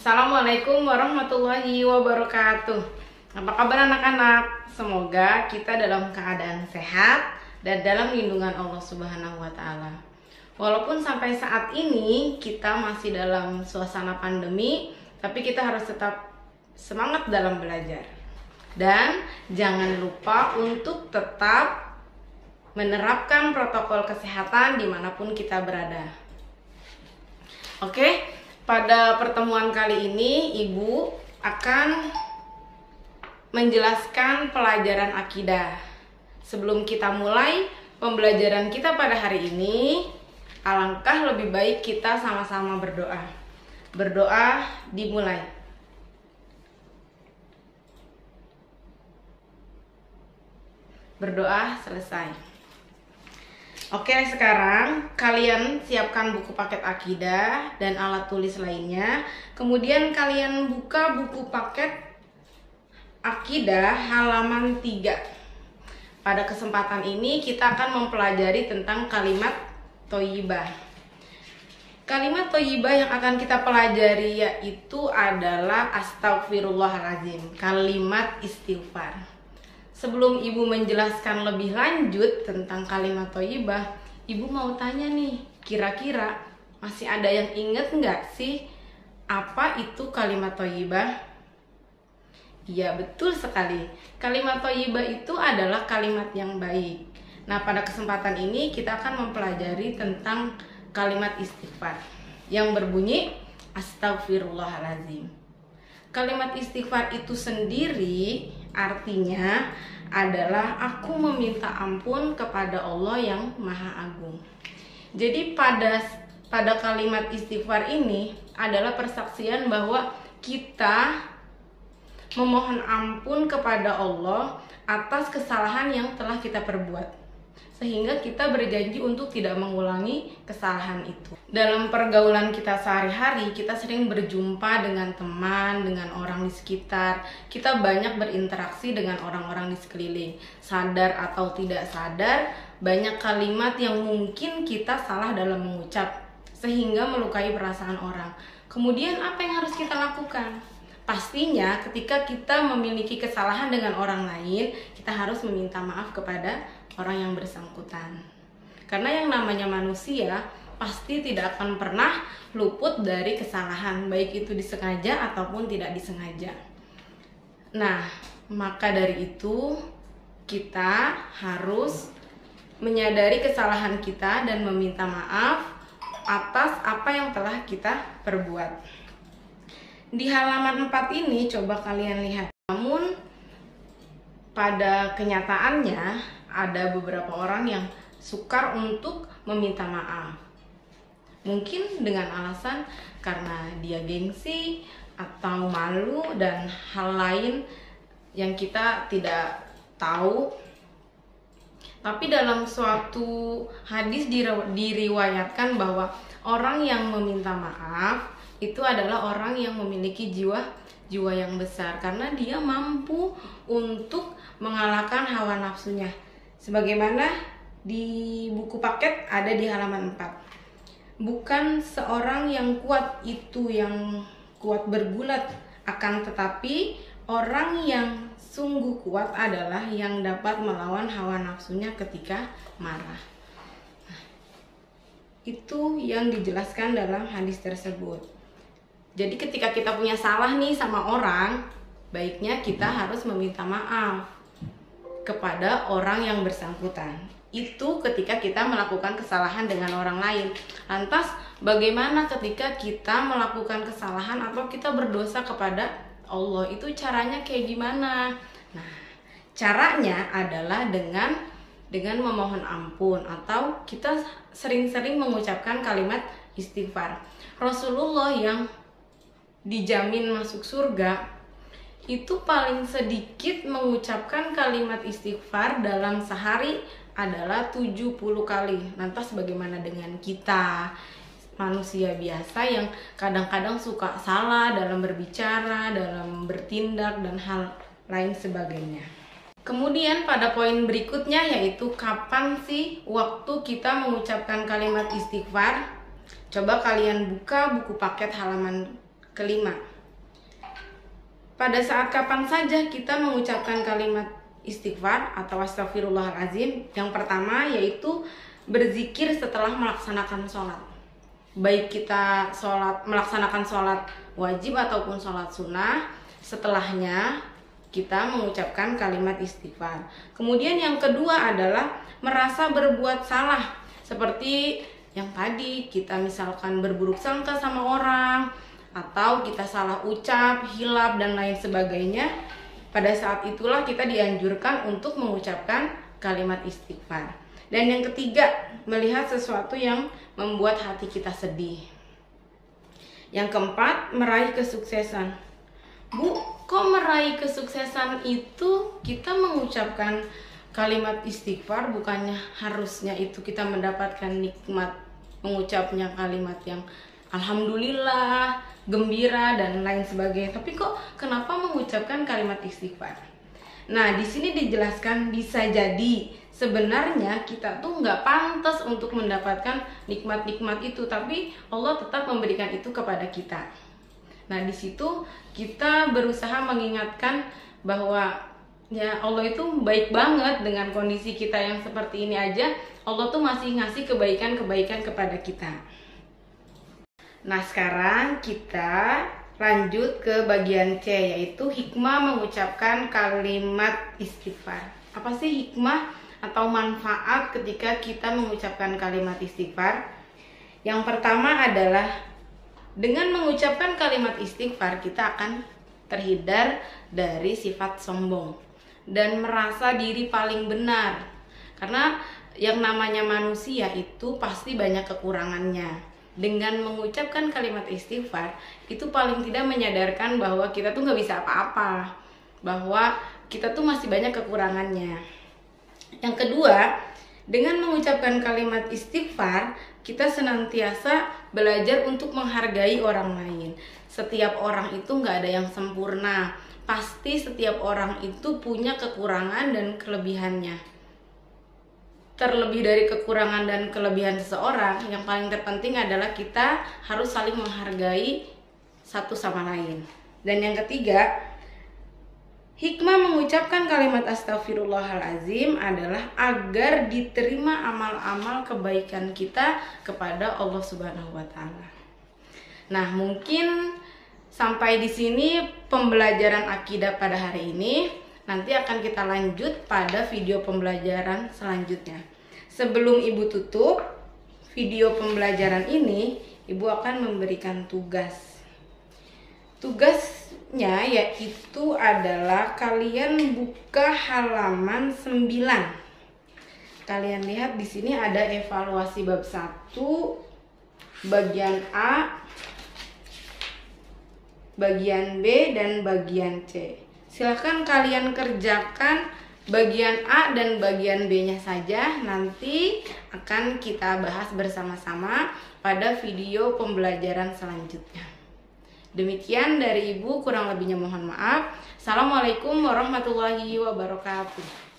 Assalamualaikum warahmatullahi wabarakatuh. Apa kabar anak-anak? Semoga kita dalam keadaan sehat dan dalam lindungan Allah Subhanahu wa Ta'ala. Walaupun sampai saat ini kita masih dalam suasana pandemi, tapi kita harus tetap semangat dalam belajar. Dan jangan lupa untuk tetap menerapkan protokol kesehatan dimanapun kita berada. Oke, pada pertemuan kali ini Ibu akan menjelaskan pelajaran akidah. Sebelum kita mulai pembelajaran kita pada hari ini, alangkah lebih baik kita sama-sama berdoa. Berdoa dimulai. Berdoa selesai. Oke, sekarang kalian siapkan buku paket akidah dan alat tulis lainnya. Kemudian kalian buka buku paket akidah halaman 3. Pada kesempatan ini kita akan mempelajari tentang kalimat thayyibah. Kalimat thayyibah yang akan kita pelajari yaitu adalah astaghfirullahaladzim, kalimat istighfar. Sebelum Ibu menjelaskan lebih lanjut tentang kalimat thayyibah, Ibu mau tanya nih, kira-kira masih ada yang inget nggak sih apa itu kalimat thayyibah? Iya, betul sekali. Kalimat thayyibah itu adalah kalimat yang baik. Nah, pada kesempatan ini kita akan mempelajari tentang kalimat istighfar yang berbunyi astaghfirullahaladzim. Kalimat istighfar itu sendiri artinya adalah aku meminta ampun kepada Allah yang Maha Agung. Jadi pada kalimat istighfar ini adalah persaksian bahwa kita memohon ampun kepada Allah atas kesalahan yang telah kita perbuat, sehingga kita berjanji untuk tidak mengulangi kesalahan itu. Dalam pergaulan kita sehari-hari, kita sering berjumpa dengan teman, dengan orang di sekitar. Kita banyak berinteraksi dengan orang-orang di sekeliling. Sadar atau tidak sadar, banyak kalimat yang mungkin kita salah dalam mengucap, sehingga melukai perasaan orang. Kemudian apa yang harus kita lakukan? Pastinya ketika kita memiliki kesalahan dengan orang lain, kita harus meminta maaf kepada orang yang bersangkutan. Karena yang namanya manusia pasti tidak akan pernah luput dari kesalahan, baik itu disengaja ataupun tidak disengaja. Nah, maka dari itu kita harus menyadari kesalahan kita dan meminta maaf atas apa yang telah kita perbuat. Di halaman 4 ini coba kalian lihat. Namun pada kenyataannya ada beberapa orang yang sukar untuk meminta maaf. Mungkin dengan alasan karena dia gengsi atau malu dan hal lain yang kita tidak tahu. Tapi dalam suatu hadis diriwayatkan bahwa orang yang meminta maaf itu adalah orang yang memiliki jiwa yang besar, karena dia mampu untuk mengalahkan hawa nafsunya. Sebagaimana di buku paket ada di halaman 4. Bukan seorang yang kuat itu yang kuat bergulat, akan tetapi orang yang sungguh kuat adalah yang dapat melawan hawa nafsunya ketika marah. Nah, itu yang dijelaskan dalam hadis tersebut. Jadi ketika kita punya salah nih sama orang, baiknya kita harus meminta maaf kepada orang yang bersangkutan. Itu ketika kita melakukan kesalahan dengan orang lain. Lantas bagaimana ketika kita melakukan kesalahan atau kita berdosa kepada Allah? Itu caranya kayak gimana? Nah, caranya adalah dengan memohon ampun, atau kita sering-sering mengucapkan kalimat istighfar. Rasulullah yang dijamin masuk surga itu paling sedikit mengucapkan kalimat istighfar dalam sehari adalah 70 kali. Lantas bagaimana dengan kita, manusia biasa yang kadang-kadang suka salah dalam berbicara, dalam bertindak, dan hal lain sebagainya. Kemudian pada poin berikutnya yaitu kapan sih waktu kita mengucapkan kalimat istighfar? Coba kalian buka buku paket halaman kelima. pada saat kapan saja kita mengucapkan kalimat istighfar atau astagfirullahaladzim? Yang pertama yaitu berzikir setelah melaksanakan sholat. Baik kita melaksanakan sholat wajib ataupun sholat sunnah, setelahnya kita mengucapkan kalimat istighfar. Kemudian yang kedua adalah merasa berbuat salah, seperti yang tadi kita misalkan berburuk sangka sama orang, atau kita salah ucap, hilap dan lain sebagainya. Pada saat itulah kita dianjurkan untuk mengucapkan kalimat istighfar. Dan yang ketiga, melihat sesuatu yang membuat hati kita sedih. Yang keempat, meraih kesuksesan. Bu, kok meraih kesuksesan itu kita mengucapkan kalimat istighfar, bukannya harusnya itu kita mendapatkan nikmat mengucapnya kalimat yang alhamdulillah, gembira dan lain sebagainya. Tapi kok kenapa mengucapkan kalimat istighfar? Nah, di sini dijelaskan bisa jadi sebenarnya kita tuh nggak pantas untuk mendapatkan nikmat-nikmat itu, tapi Allah tetap memberikan itu kepada kita. Nah, di situ kita berusaha mengingatkan bahwa ya Allah itu baik banget dengan kondisi kita yang seperti ini aja. Allah tuh masih ngasih kebaikan-kebaikan kepada kita. Nah, sekarang kita lanjut ke bagian C, yaitu hikmah mengucapkan kalimat istighfar. Apa sih hikmah atau manfaat ketika kita mengucapkan kalimat istighfar? Yang pertama adalah dengan mengucapkan kalimat istighfar kita akan terhindar dari sifat sombong dan merasa diri paling benar. Karena yang namanya manusia itu pasti banyak kekurangannya. Dengan mengucapkan kalimat istighfar itu paling tidak menyadarkan bahwa kita tuh nggak bisa apa-apa, bahwa kita tuh masih banyak kekurangannya. Yang kedua, dengan mengucapkan kalimat istighfar kita senantiasa belajar untuk menghargai orang lain. Setiap orang itu nggak ada yang sempurna, pasti setiap orang itu punya kekurangan dan kelebihannya. Terlebih dari kekurangan dan kelebihan seseorang, yang paling terpenting adalah kita harus saling menghargai satu sama lain. Dan yang ketiga, hikmah mengucapkan kalimat astagfirullahalazim adalah agar diterima amal-amal kebaikan kita kepada Allah Subhanahu wa taala. Nah, mungkin sampai di sini pembelajaran akidah pada hari ini. Nanti akan kita lanjut pada video pembelajaran selanjutnya. Sebelum Ibu tutup video pembelajaran ini, Ibu akan memberikan tugas. Tugasnya yaitu adalah kalian buka halaman 9. Kalian lihat di sini ada evaluasi bab 1, bagian A, bagian B, dan bagian C. Silahkan kalian kerjakan bagian A dan bagian B-nya saja. Nanti akan kita bahas bersama-sama pada video pembelajaran selanjutnya. Demikian dari Ibu, kurang lebihnya mohon maaf. Assalamualaikum warahmatullahi wabarakatuh.